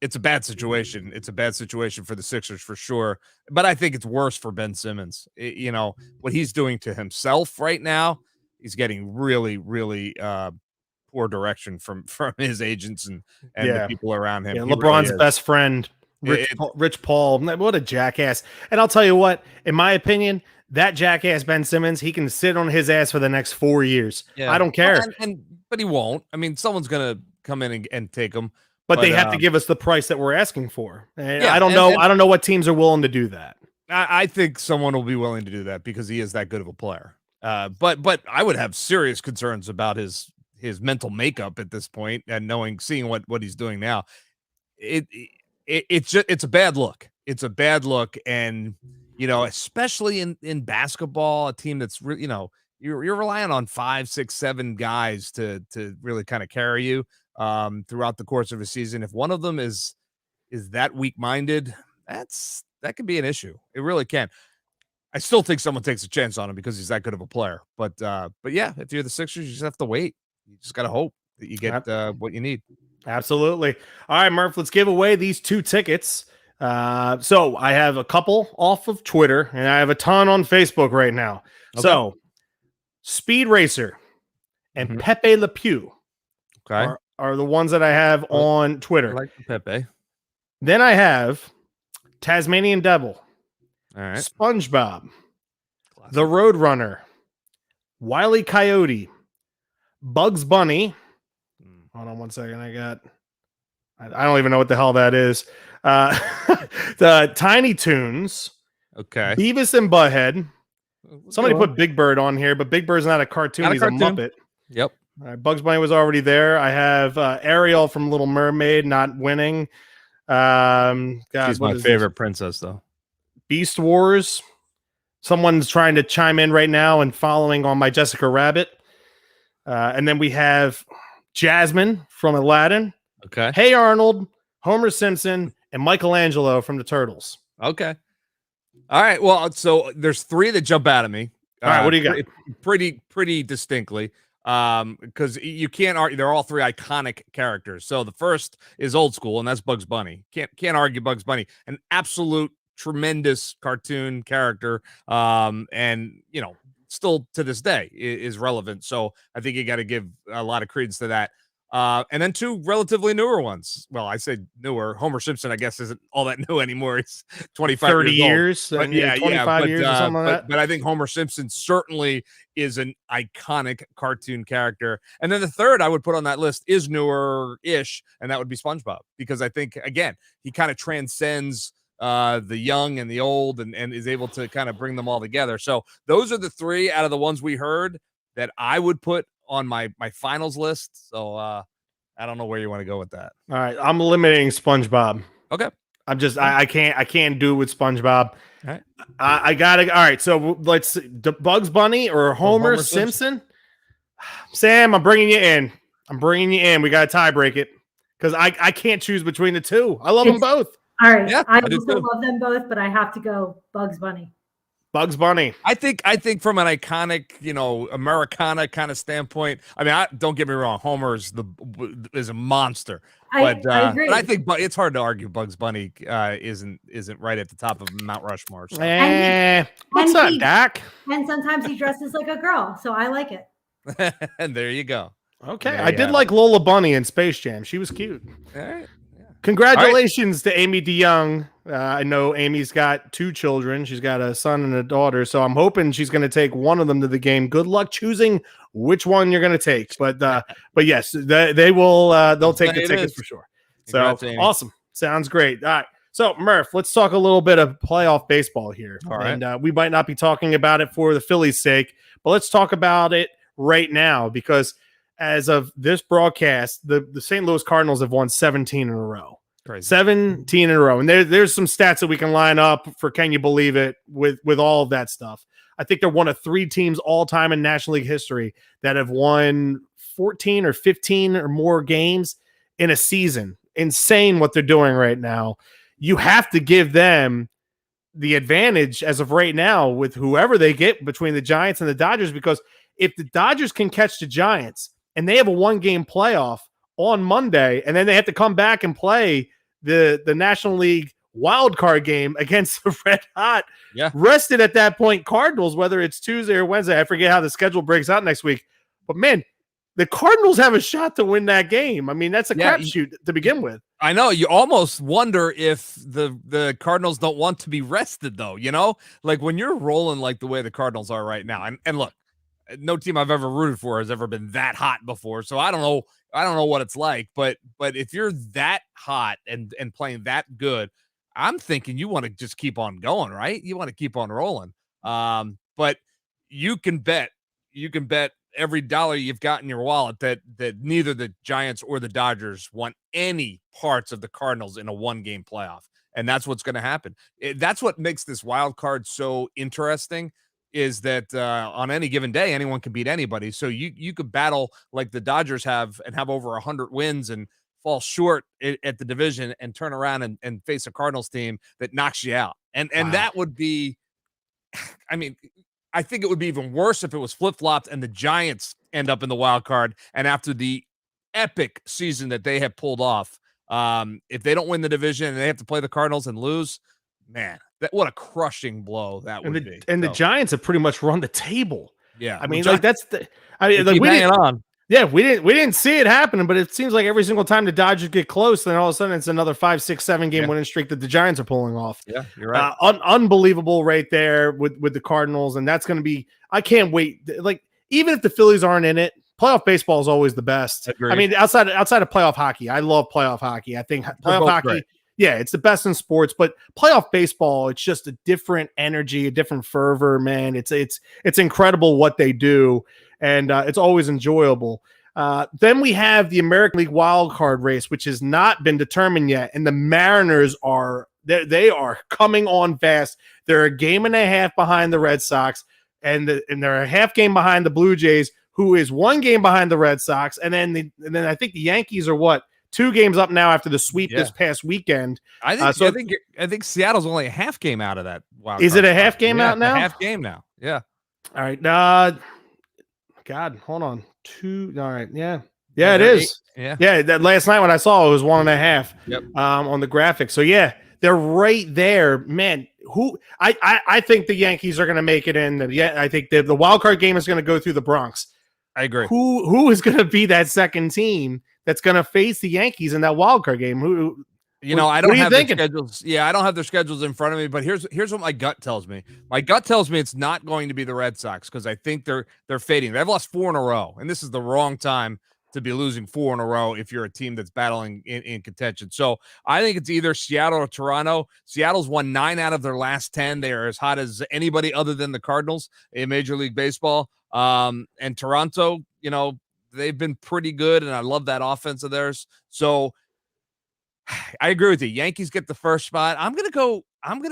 it's a bad situation. It's a bad situation for the Sixers for sure. But I think it's worse for Ben Simmons. What he's doing to himself right now, he's getting really, really poor direction from his agents and the people around him. Yeah, LeBron's best friend, Rich Paul. What a jackass. And I'll tell you what, in my opinion, that jackass Ben Simmons, he can sit on his ass for the next 4 years. Yeah. I don't care. But he won't. I mean, someone's going to come in and take him. But they have to give us the price that we're asking for. I don't know. I don't know what teams are willing to do that. I think someone will be willing to do that because he is that good of a player. But I would have serious concerns about his mental makeup at this point and seeing what he's doing now. It's a bad look. It's a bad look. And, especially in basketball, a team that's really, you're relying on 5, 6, 7 guys to really kind of carry you throughout the course of a season. If one of them is that weak-minded, that could be an issue. It really can. I still think someone takes a chance on him because he's that good of a player. But yeah, if you're the Sixers, you just have to wait. You just got to hope that you get what you need. Absolutely. All right, Murph, let's give away these 2 tickets. So I have a couple off of Twitter and I have a ton on Facebook right now. Okay. So Speed Racer and Pepe Le Pew are the ones that I have on Twitter. I like Pepe. Then I have Tasmanian Devil, all right, SpongeBob, The Roadrunner, Wile E. Coyote, Bugs Bunny. Hold on one second. I don't even know what the hell that is. The Tiny Toons. Okay. Beavis and Butthead. Somebody put Big Bird on here, but Big Bird's not a cartoon. He's a Muppet. Yep. Bugs Bunny was already there. I have Ariel from Little Mermaid not winning. She's my favorite princess, though. Beast Wars. Someone's trying to chime in right now and following on my Jessica Rabbit. And then we have Jasmine from Aladdin. Okay. Hey Arnold, Homer Simpson, and Michelangelo from the Turtles. Okay. All right. Well, so there's 3 that jump out at me. All right. What do you got? Pretty distinctly. Because you can't argue. They're all 3 iconic characters. So the first is old school, and that's Bugs Bunny. Can't argue Bugs Bunny. An absolute tremendous cartoon character. And still to this day is relevant. So I think you got to give a lot of credence to that. And then 2 relatively newer ones. Well, I say newer. Homer Simpson, I guess, isn't all that new anymore. It's 25 30 years. But 25 years or something like that. But I think Homer Simpson certainly is an iconic cartoon character. And then the third I would put on that list is newer-ish, and that would be SpongeBob. Because I think, again, he kind of transcends the young and the old, and is able to kind of bring them all together. So those are the three out of the ones we heard that I would put on my finals list. So I don't know where you want to go with that. All right, I'm eliminating SpongeBob. Okay. I'm just I can't do it with SpongeBob. All right. I gotta. All right, so let's see, Bugs Bunny or Homer Simpson. Sam, I'm bringing you in. We gotta tie break it because I can't choose between the two. I love them both. All right, Yeah, I also love them both, but I have to go Bugs Bunny. Bugs Bunny. I think from an iconic, Americana kind of standpoint. I mean, don't get me wrong. Homer is a monster. I agree. But I think it's hard to argue Bugs Bunny isn't right at the top of Mount Rushmore. So. What's up, Doc? And sometimes he dresses like a girl, so I like it. And there you go. Okay, I did like Lola Bunny in Space Jam. She was cute. All right. Congratulations to Amy DeYoung. I know Amy's got 2 children. She's got a son and a daughter, so I'm hoping she's going to take one of them to the game. Good luck choosing which one you're going to take. But yes, they will. They'll take the tickets for sure. So awesome. Sounds great. All right. So Murph, let's talk a little bit of playoff baseball here. All right. And we might not be talking about it for the Phillies' sake, but let's talk about it right now because as of this broadcast, the St. Louis Cardinals have won 17 in a row. Crazy. 17 in a row. And there's some stats that we can line up for can you believe it with all of that stuff. I think they're one of 3 teams all time in National League history that have won 14 or 15 or more games in a season. Insane what they're doing right now. You have to give them the advantage as of right now with whoever they get between the Giants and the Dodgers, because if the Dodgers can catch the Giants and they have a 1-game playoff on Monday, and then they have to come back and play the National League wild card game against the red hot, rested at that point Cardinals, whether it's Tuesday or Wednesday. I forget how the schedule breaks out next week. But, man, the Cardinals have a shot to win that game. I mean, that's a crapshoot to begin with. I know. You almost wonder if the Cardinals don't want to be rested, though, Like, when you're rolling like the way the Cardinals are right now, and look, no team I've ever rooted for has ever been that hot before, so I don't know what it's like, but if you're that hot and playing that good, I'm thinking you want to just keep on going, right? You want to keep on rolling. But you can bet every dollar you've got in your wallet that neither the Giants or the Dodgers want any parts of the Cardinals in a 1-game playoff. And that's what's going to happen. That's what makes this wild card so interesting, is that on any given day, anyone can beat anybody. So you could battle like the Dodgers have and have over 100 wins and fall short at the division and turn around and face a Cardinals team that knocks you out. And that would be, I mean, I think it would be even worse if it was flip-flopped and the Giants end up in the wild card. And after the epic season that they have pulled off, if they don't win the division and they have to play the Cardinals and lose, man, what a crushing blow that would be. And the Giants have pretty much run the table. Yeah. I mean, like we didn't see it happening, but it seems like every single time the Dodgers get close, then all of a sudden it's another 5, 6, 7 game winning streak that the Giants are pulling off. Yeah, you're right. Unbelievable right there with the Cardinals. And that's going to be, I can't wait. Like, even if the Phillies aren't in it, playoff baseball is always the best. Agreed. I mean, outside of playoff hockey, I love playoff hockey. I think playoff hockey, great. Yeah, it's the best in sports, but playoff baseball, it's just a different energy, a different fervor, man. It's incredible what they do, and it's always enjoyable. Then we have the American League wild card race, which has not been determined yet, and the Mariners are coming on fast. They're a game and a half behind the Red Sox, and they're a half game behind the Blue Jays, who is 1 game behind the Red Sox, and then I think the Yankees are what? 2 games up now after the sweep this past weekend. I think Seattle's only a half game out of that. Wild is it a half game out now? A half game now. Yeah. All right. God, hold on. 2. All right. Yeah. Yeah, it is. 8, yeah. That last night when I saw it was 1.5. Yep. On the graphic. So yeah, they're right there, man. I think the Yankees are going to make it in. I think the wild card game is going to go through the Bronx. I agree. Who is going to be that second team that's going to face the Yankees in that wild card game? I don't have their schedules. Yeah, I don't have their schedules in front of me, but here's what my gut tells me. My gut tells me it's not going to be the Red Sox because I think they're fading. They've lost 4 in a row, and this is the wrong time to be losing 4 in a row if you're a team that's battling in contention. So I think it's either Seattle or Toronto. Seattle's won 9 out of their last 10. They are as hot as anybody other than the Cardinals in Major League Baseball. And Toronto, they've been pretty good, and I love that offense of theirs. So I agree with you. Yankees get the first spot. I'm gonna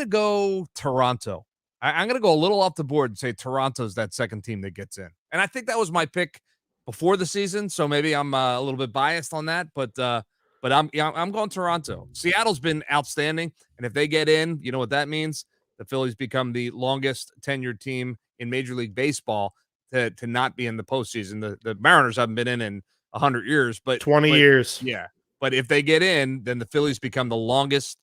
go Toronto. I'm gonna go a little off the board and say Toronto's that second team that gets in. And I think that was my pick before the season, so maybe I'm a little bit biased on that. But I'm going Toronto. Seattle's been outstanding, and if they get in, you know what that means? The Phillies become the longest tenured team in Major League Baseball to not be in the postseason. The Mariners haven't been in 100 years, but 20 years. Yeah. But if they get in, then the Phillies become the longest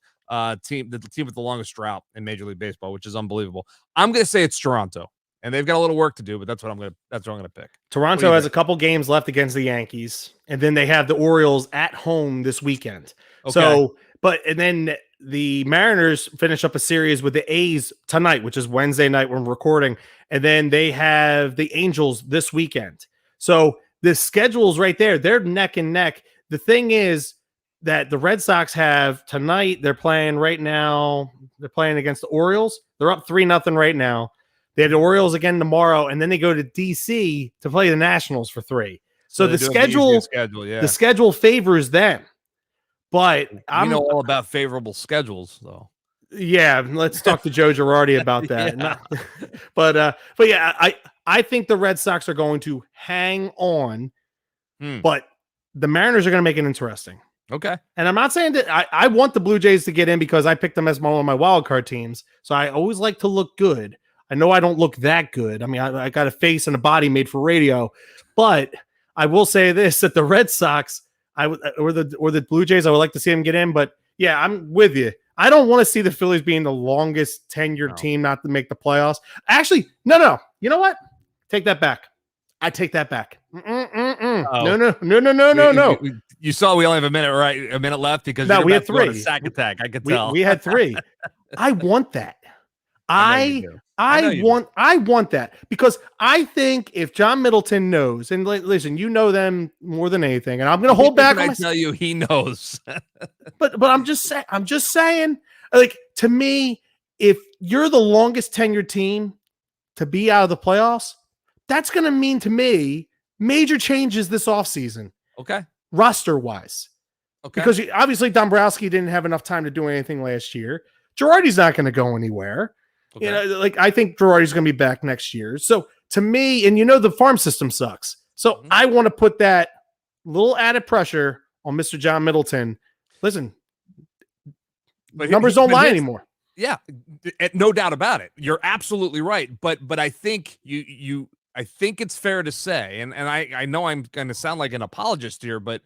team, the team with the longest drought in Major League Baseball, which is unbelievable. I'm going to say it's Toronto, and they've got a little work to do, but that's what I'm going to pick. Toronto has a couple games left against the Yankees, and then they have the Orioles at home this weekend. Okay. So, and then the Mariners finish up a series with the A's tonight, which is Wednesday night when we're recording, and then they have the Angels this weekend. So the schedule's right there. They're neck and neck. The thing is that the Red Sox have tonight, they're playing right now. They're playing against the Orioles. They're up 3-0 right now. They have the Orioles again tomorrow, and then they go to DC to play the Nationals for 3. So the schedule favors them. But I know all about favorable schedules, though. Yeah, let's talk to Joe Girardi about that. But yeah, I think the Red Sox are going to hang on, but the Mariners are going to make it interesting. Okay. And I'm not saying that I want the Blue Jays to get in because I picked them as one of my wild card teams. So I always like to look good. I know I don't look that good. I mean, I got a face and a body made for radio, but I will say this, that the Red Sox, or the Blue Jays, I would like to see them get in, but yeah, I'm with you. I don't want to see the Phillies being the longest tenured team not to make the playoffs. Actually, no. You know what? Take that back. I take that back. No. You saw we only have a minute left because we had 3. Sack attack. I could tell. We had 3. I want that. I want that because I think if John Middleton knows, and listen, you know them more than anything, and I'm going to hold back. I tell you, he knows. but I'm just saying, like, to me, if you're the longest tenured team to be out of the playoffs, that's going to mean to me major changes this offseason. Okay. Roster wise. Okay. Because obviously Dombrowski didn't have enough time to do anything last year. Girardi's not going to go anywhere. Okay. I think Girardi's going to be back next year. So to me, and the farm system sucks. So I want to put that little added pressure on Mr. John Middleton. Listen, numbers don't lie anymore. Yeah, no doubt about it. You're absolutely right. But I think I think it's fair to say, and I know I'm going to sound like an apologist here, but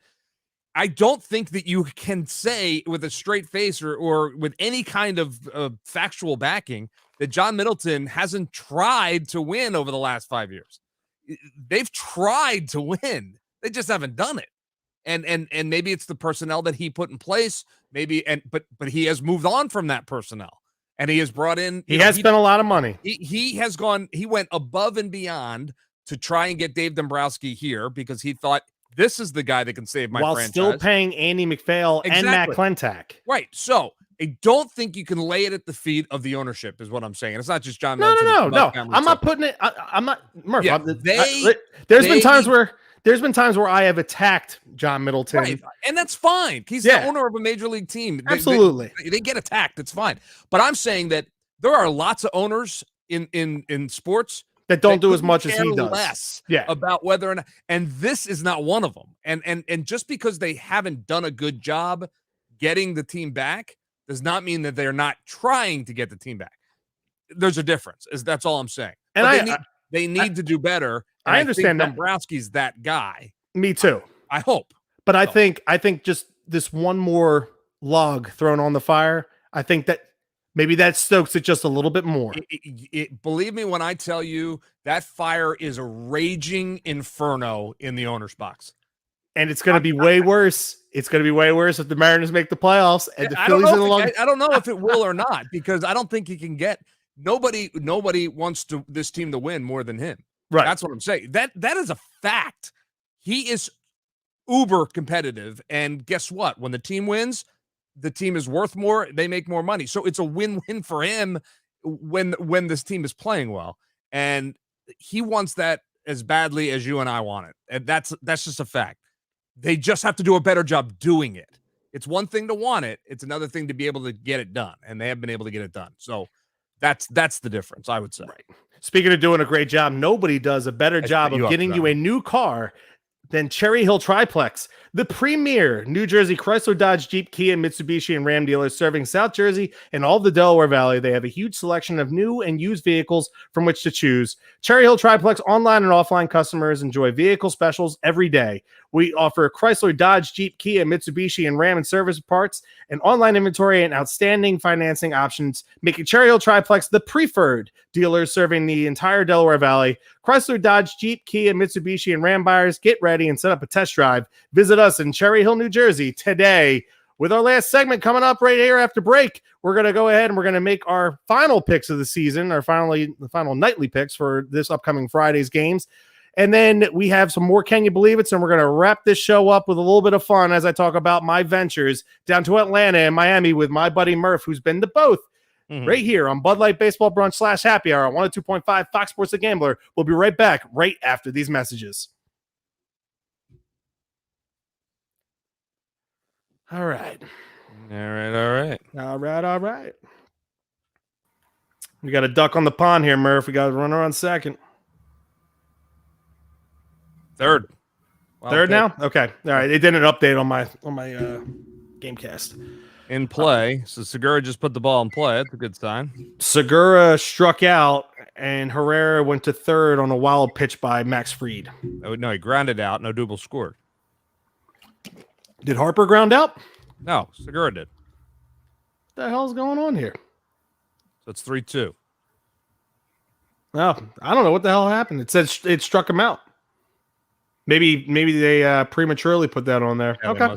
I don't think that you can say with a straight face or with any kind of factual backing that John Middleton hasn't tried to win over the last 5 years. They've tried to win. They just haven't done it. And maybe it's the personnel that he put in place, but he has moved on from that personnel. And he has brought in. He has spent a lot of money. He went above and beyond to try and get Dave Dombrowski here because he thought this is the guy that can save my franchise. While still paying Andy McPhail and Matt Klentak. Right. So I don't think you can lay it at the feet of the ownership, is what I'm saying. It's not just John Middleton. No. I'm not putting it. I'm not. Murph. Yeah, there's been times where I have attacked John Middleton. Right. And that's fine. He's the owner of a major league team. Absolutely. They get attacked. It's fine. But I'm saying that there are lots of owners in sports that don't do as much as he does. Less about whether or not, and this is not one of them. And just because they haven't done a good job getting the team back does not mean that they're not trying to get the team back. There's a difference. That's all I'm saying. And they need to do better. I understand that Dombrowski's that guy. Me too. I hope. But I think just this one more log thrown on the fire, I think that maybe that stokes it just a little bit more. Believe me when I tell you that fire is a raging inferno in the owner's box. And it's going to be way worse. It's going to be way worse if the Mariners make the playoffs and the Phillies in the long. I don't know if it will or not because I don't think he can get nobody wants this team to win more than him. Right. That's what I'm saying. That is a fact. He is uber competitive. And guess what? When the team wins, the team is worth more. They make more money. So it's a win-win for him when this team is playing well. And he wants that as badly as you and I want it. And that's just a fact. They just have to do a better job doing it. It's one thing to want it. It's another thing to be able to get it done. And they have been able to get it done. So that's the difference, I would say. Right. Speaking of doing a great job, nobody does a better job of getting you a new car than Cherry Hill Triplex, the premier New Jersey Chrysler, Dodge, Jeep, Kia, Mitsubishi, and Ram dealers serving South Jersey and all the Delaware Valley. They have a huge selection of new and used vehicles from which to choose. Cherry Hill Triplex online and offline customers enjoy vehicle specials every day. We offer Chrysler, Dodge, Jeep, Kia, Mitsubishi, and Ram and service parts and online inventory and outstanding financing options, making Cherry Hill Triplex the preferred dealers serving the entire Delaware Valley. Chrysler, Dodge, Jeep, Kia, Mitsubishi, and Ram buyers, get ready and set up a test drive. Visit us in Cherry Hill, New Jersey today. With our last segment coming up right here after break, we're going to go ahead and we're going to make our final picks of the season, the final nightly picks for this upcoming Friday's games. And then we have some more Can You Believe It? And we're going to wrap this show up with a little bit of fun as I talk about my ventures down to Atlanta and Miami with my buddy Murph, who's been to both. Right here on Bud Light Baseball Brunch / Happy Hour on 102.5 Fox Sports The Gambler. We'll be right back right after these messages. All right. We got a duck on the pond here, Murph. We got a runner on second. Third. Third now? Okay. All right. It did an update on my Gamecast. In play. So Segura just put the ball in play. That's a good sign. Segura struck out, and Herrera went to third on a wild pitch by Max Fried. Oh, no, he grounded out. No double scored. Did Harper ground out? No, Segura did. What the hell's going on here? So it's 3-2. Well, I don't know what the hell happened. It said it struck him out. Maybe they prematurely put that on there. Yeah, okay.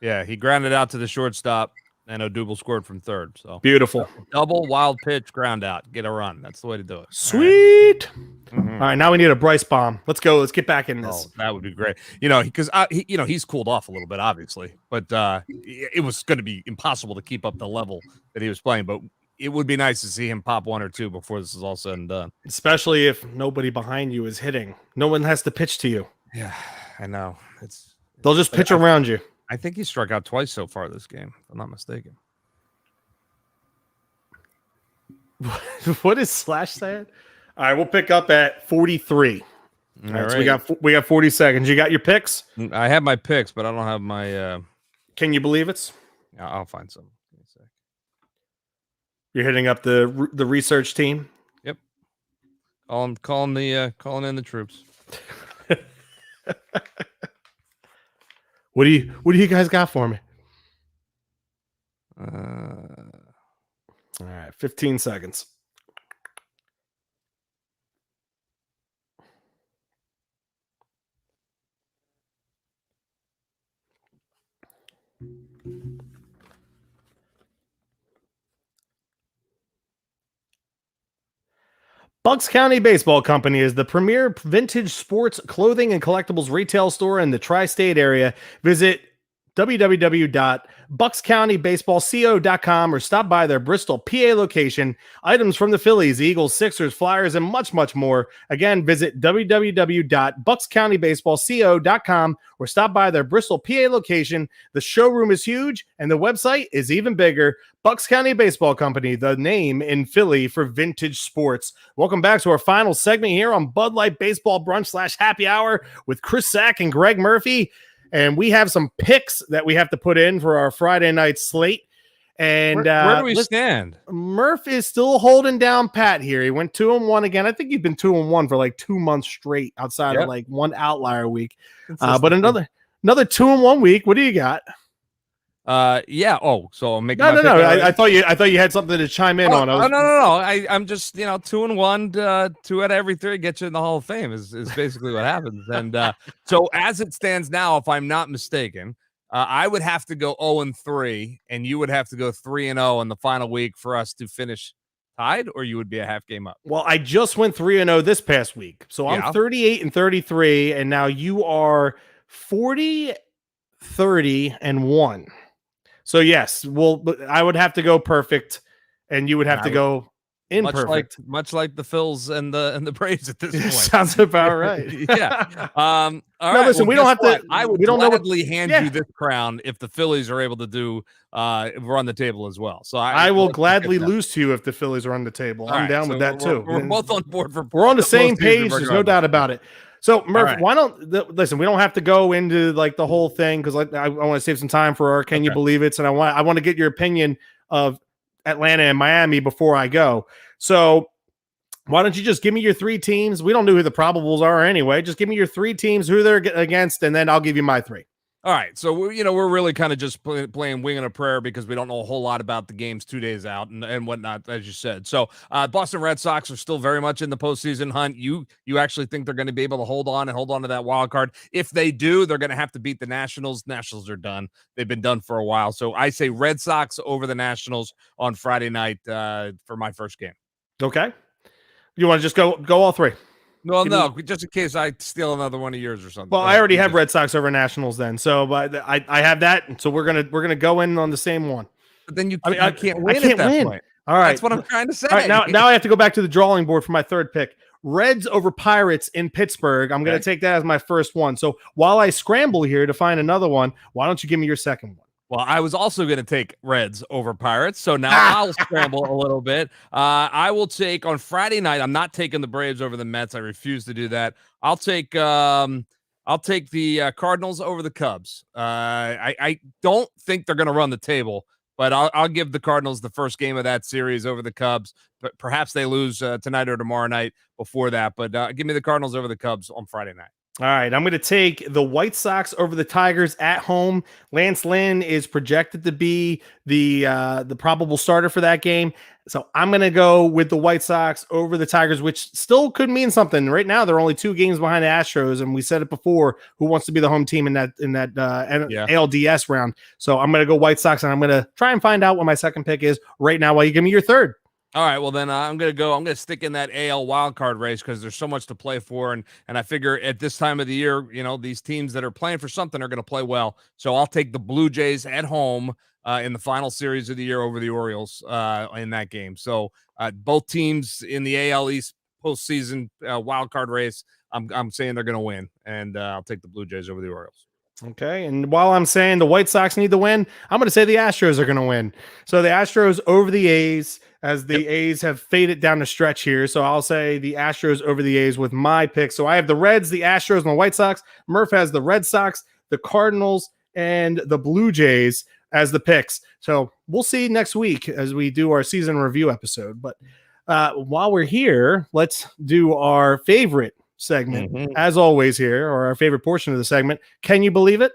Yeah, he grounded out to the shortstop, and Odubel scored from third. So beautiful. Double, wild pitch, ground out. Get a run. That's the way to do it. Sweet. All right, now we need a Bryce bomb. Let's go. Let's get back in this. Oh, that would be great. Because he's cooled off a little bit, obviously, but it was going to be impossible to keep up the level that he was playing. But it would be nice to see him pop one or two before this is all said and done. Especially if nobody behind you is hitting. No one has to pitch to you. Yeah, I know. They'll just pitch around you. I think he struck out twice so far this game, if I'm not mistaken. What is Slash saying? All right, we'll pick up at 43. All right. So we got 40 seconds. You got your picks? I have my picks, but I don't have my. Can you believe it? Yeah, I'll find some. Give me a sec. You're hitting up the research team. Yep. Calling in the troops. What do you guys got for me? All right, 15 seconds. Bucks County Baseball Company is the premier vintage sports clothing and collectibles retail store in the tri-state area. Visit www.buckscountybaseballco.com or stop by their Bristol, PA location. Items from the Phillies, Eagles, Sixers, Flyers, and much, much more. Again, visit www.buckscountybaseballco.com or stop by their Bristol, PA location. The showroom is huge and the website is even bigger. Bucks County Baseball Company, the name in Philly for vintage sports. Welcome back to our final segment here on Bud Light Baseball Brunch / Happy Hour with Chris Sack and Greg Murphy. And we have some picks that we have to put in for our Friday night slate. And where do we stand? Murph is still holding down Pat here. He went 2-1 again. I think he's been 2-1 for like 2 months straight outside of like one outlier week. But another 2-1 week. What do you got? Yeah. Oh, so I'm making no. I thought you had something to chime in on. No. I'm just 2-1, 2 out of every 3 get you in the Hall of Fame is basically what happens. And so as it stands now, if I'm not mistaken, I would have to go 0-3, and you would have to go 3-0 in the final week for us to finish tied, or you would be a half game up. Well, I just went 3-0 this past week, so I'm 38-33, and now you are 40-30-1. So yes, I would have to go perfect, and you would have to go imperfect. Much like the Phils and the Braves at this point. Sounds about right. Yeah. All no, right. listen, well, we don't have what? to. I would we don't gladly know hand you this crown if the Phillies are able to do run the table as well. So I will gladly lose to you if the Phillies are on the table. I'm down with that too. We're both on board for. We're on the same page. There's no doubt about it. So Murph, why don't listen? We don't have to go into like the whole thing because I want to save some time for our Can You Believe It? And I want to get your opinion of Atlanta and Miami before I go. So why don't you just give me your 3 teams? We don't know who the probables are anyway. Just give me your 3 teams, who they're against, and then I'll give you my 3. All right, so we're really kind of just playing wing and a prayer because we don't know a whole lot about the games 2 days out and whatnot, as you said. So Boston Red Sox are still very much in the postseason hunt. You actually think they're going to be able to hold on to that wild card? If they do, they're going to have to beat the Nationals. Nationals are done. They've been done for a while. So I say Red Sox over the Nationals on Friday night for my first game. Okay, you want to just go all 3? No, just in case I steal another one of yours or something. Well, I already have Red Sox over Nationals then, so but I have that, so we're gonna go in on the same one. But then I can't win. Point. All right, that's what I'm trying to say. All right, now I have to go back to the drawing board for my 3rd pick. Reds over Pirates in Pittsburgh. I'm gonna take that as my first one. So while I scramble here to find another one, why don't you give me your second one? Well, I was also going to take Reds over Pirates, so now I'll scramble a little bit. I will take on Friday night. I'm not taking the Braves over the Mets. I refuse to do that. I'll take the Cardinals over the Cubs. I don't think they're going to run the table, but I'll give the Cardinals the first game of that series over the Cubs. But perhaps they lose tonight or tomorrow night before that. But give me the Cardinals over the Cubs on Friday night. All right, I'm going to take the White Sox over the Tigers at home. Lance Lynn is projected to be the probable starter for that game. So I'm going to go with the White Sox over the Tigers, which still could mean something. Right now, they're only 2 games behind the Astros, and we said it before, who wants to be the home team in that ALDS round. So I'm going to go White Sox, and I'm going to try and find out what my second pick is right now while you give me your 3rd. All right, well then I'm gonna stick in that AL wildcard race because there's so much to play for, and I figure at this time of the year, these teams that are playing for something are gonna play well. So I'll take the Blue Jays at home in the final series of the year over the Orioles in that game. So both teams in the AL East postseason wildcard race, I'm saying they're gonna win, and I'll take the Blue Jays over the Orioles. Okay, and while I'm saying the White Sox need to win, I'm going to say the Astros are going to win. So the Astros over the A's, as the A's have faded down the stretch here. So I'll say the Astros over the A's with my pick. So I have the Reds, the Astros, and the White Sox. Murph has the Red Sox, the Cardinals, and the Blue Jays as the picks. So we'll see next week as we do our season review episode. But while we're here, let's do our favorite segment, as always here, or our favorite portion of the segment. Can you believe it?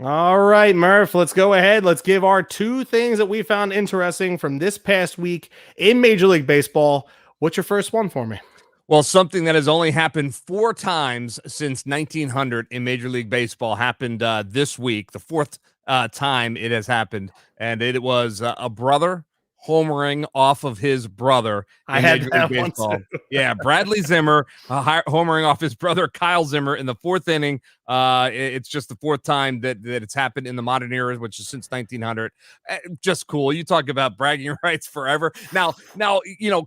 All right, Murph, let's go ahead. Let's give our 2 things that we found interesting from this past week in Major League Baseball. What's your first one for me? Well, something that has only happened 4 times since 1900 in Major League Baseball happened this week, the 4th time it has happened, and it was a brother homering off of his brother in Major League Baseball. Yeah, Bradley Zimmer homering off his brother Kyle Zimmer in the 4th inning. It's just the 4th time that it's happened in the modern era, which is since 1900. Just cool. You talk about bragging rights forever. Now,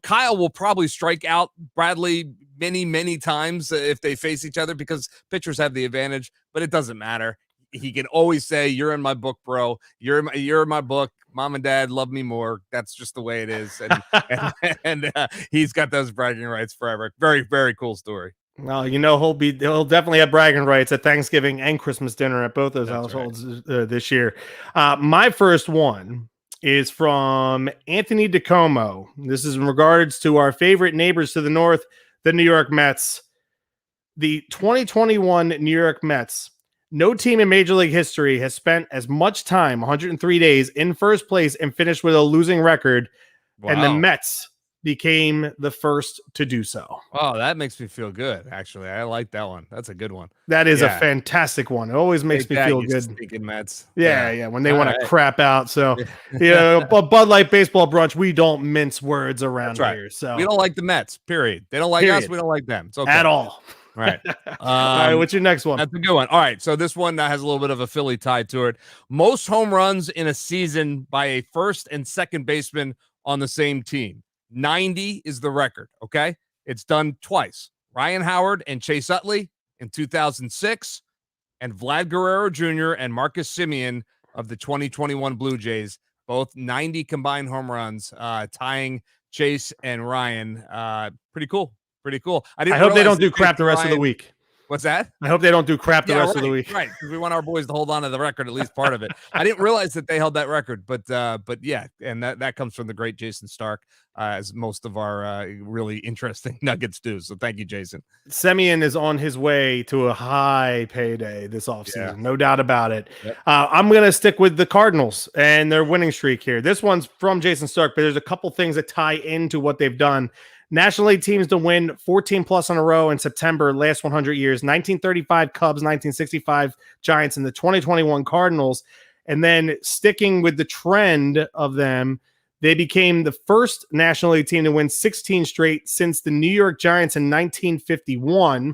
Kyle will probably strike out Bradley many times if they face each other because pitchers have the advantage, but it doesn't matter. He can always say, "You're in my book, bro. You're in my book. Mom and Dad love me more." That's just the way it is, and he's got those bragging rights forever. Very, very cool story. Well, he'll definitely have bragging rights at Thanksgiving and Christmas dinner at both those households this year. My first one is from Anthony DeComo. This is in regards to our favorite neighbors to the north, the New York Mets. The 2021 New York Mets No team in Major League history has spent as much time, 103 days, in first place and finished with a losing record. Wow. And the Mets became the first to do so. Oh, that makes me feel good. Actually, I like that one. That's a good one. That is a fantastic one. It always makes me feel good. Stinking Mets. Yeah. When they want to crap out. So, but Bud Light Baseball Brunch, we don't mince words around here. So we don't like the Mets. Period. They don't like us. We don't like them. It's okay. At all. All right. All right. What's your next one? That's a good one. All right. So this one has a little bit of a Philly tie to it. Most home runs in a season by a first and second baseman on the same team. 90 is the record. Okay. It's done twice. Ryan Howard and Chase Utley in 2006, and Vlad Guerrero Jr. and Marcus Semien of the 2021 Blue Jays, both 90 combined home runs, tying Chase and Ryan. Pretty cool. Pretty cool. I hope they don't do crap the rest of the week. What's that? I hope they don't do crap the rest of the week. Right, because we want our boys to hold on to the record, at least part of it. I didn't realize that they held that record, but yeah, and that comes from the great Jason Stark, as most of our really interesting Nuggets do. So thank you, Jason. Semien is on his way to a high payday this offseason, no doubt about it. Yep. I'm going to stick with the Cardinals and their winning streak here. This one's from Jason Stark, but there's a couple things that tie into what they've done. National League teams to win 14 plus in a row in September, last 100 years, 1935 Cubs, 1965 Giants, and the 2021 Cardinals. And then sticking with the trend of them, they became the first National League team to win 16 straight since the New York Giants in 1951.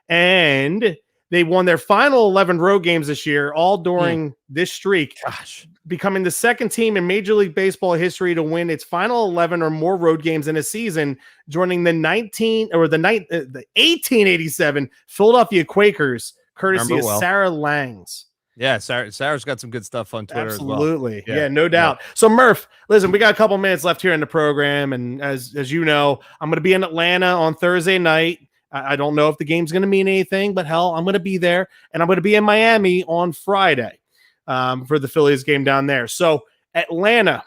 And they won their final 11 road games this year, all during this streak. Gosh. Becoming the second team in Major League Baseball history to win its final 11 or more road games in a season, joining the 1887 Philadelphia Quakers, courtesy of Sarah Langs. Yeah, Sarah's got some good stuff on Twitter Absolutely. as well. Yeah, no doubt. So, Murph, listen, we got a couple minutes left here in the program, and as you know, I'm going to be in Atlanta on Thursday night. I don't know if the game's going to mean anything, but hell, I'm going to be there, and I'm going to be in Miami on Friday for the Phillies game down there. So, Atlanta,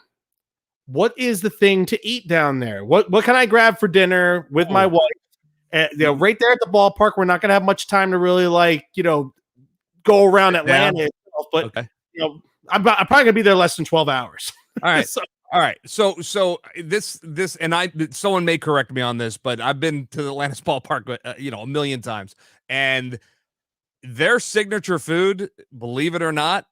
what is the thing to eat down there? What can I grab for dinner with my wife? Right there at the ballpark. We're not going to have much time to really go around Atlanta itself, but I'm probably going to be there less than 12 hours. All right. All right. So this, and someone may correct me on this, but I've been to the Atlantis ballpark, a million times, and their signature food, believe it or not,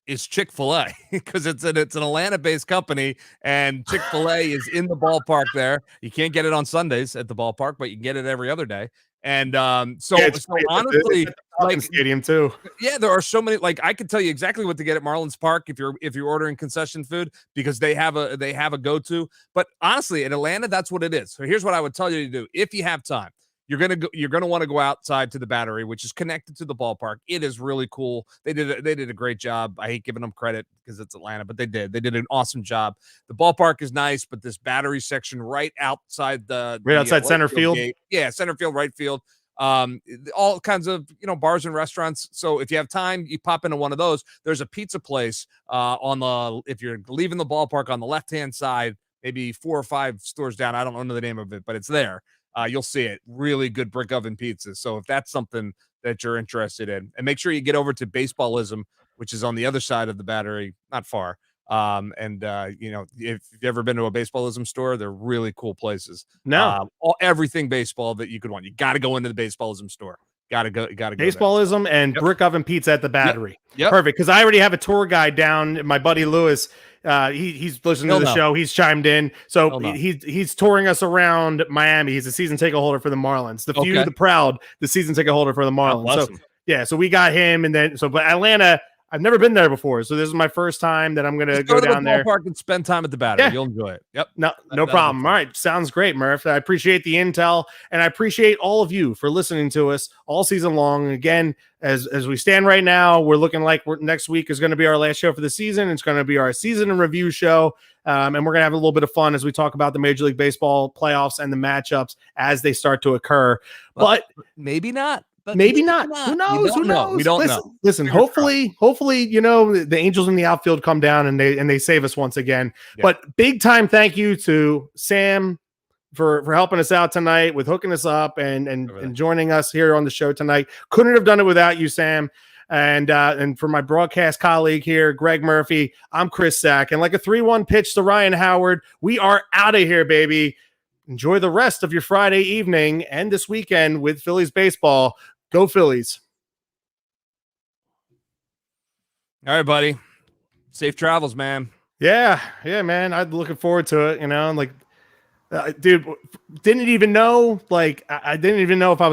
is Chick-fil-A, because it's an Atlanta-based company, and Chick-fil-A is in the ballpark there. You can't get it on Sundays at the ballpark, but you can get it every other day. And so honestly, like stadium too. Yeah, there are so many. Like, I can tell you exactly what to get at Marlins Park if you're ordering concession food, because they have a go-to. But honestly, in Atlanta, that's what it is. So here's what I would tell you to do if you have time. You're gonna want to go outside to the Battery, which is connected to the ballpark. It is really cool. They did a great job. I hate giving them credit because it's Atlanta, but they did an awesome job. The ballpark is nice, but this Battery section right outside outside center field gate, center field, right field, all kinds of bars and restaurants. So if you have time, you pop into one of those. There's a pizza place if you're leaving the ballpark on the left hand side, maybe 4 or 5 stores down. I don't know the name of it, but it's there. You'll see it. Really good brick oven pizzas. So if that's something that you're interested in, and make sure you get over to Baseballism, which is on the other side of the Battery, not far. If you've ever been to a Baseballism store, they're really cool places. No, everything baseball that you could want. You got to go into the Baseballism store. Got to go. Baseballism and brick oven pizza at the Battery. Yep. Perfect. Because I already have a tour guide down. My buddy Lewis, he's listening to the show. He's chimed in, so he's touring us around Miami. He's a season ticket holder for the Marlins. The few, the proud, the season ticket holder for the Marlins. So we got him, and then but Atlanta, I've never been there before, so this is my first time that I'm going to go down there. Ballpark and spend time at the Battery. You'll enjoy it. Yep. No problem. All right. Sounds great, Murph. I appreciate the intel, and I appreciate all of you for listening to us all season long. Again, as we stand right now, we're looking like next week is going to be our last show for the season. It's going to be our season in review show, and we're going to have a little bit of fun as we talk about the Major League Baseball playoffs and the matchups as they start to occur. But maybe not. But maybe not. Who knows? Who knows? We don't know. Listen. Hopefully, the angels in the outfield come down and they save us once again. Yeah. But big time thank you to Sam, for helping us out tonight with hooking us up and joining us here on the show tonight. Couldn't have done it without you, Sam. And for my broadcast colleague here, Greg Murphy, I'm Chris Sack. And like a 3-1 pitch to Ryan Howard, we are out of here, baby. Enjoy the rest of your Friday evening and this weekend with Phillies baseball. Go Phillies. All right, buddy. Safe travels, man. Yeah, man. I'm looking forward to it. Like, dude, didn't even know. Like, I didn't even know if I was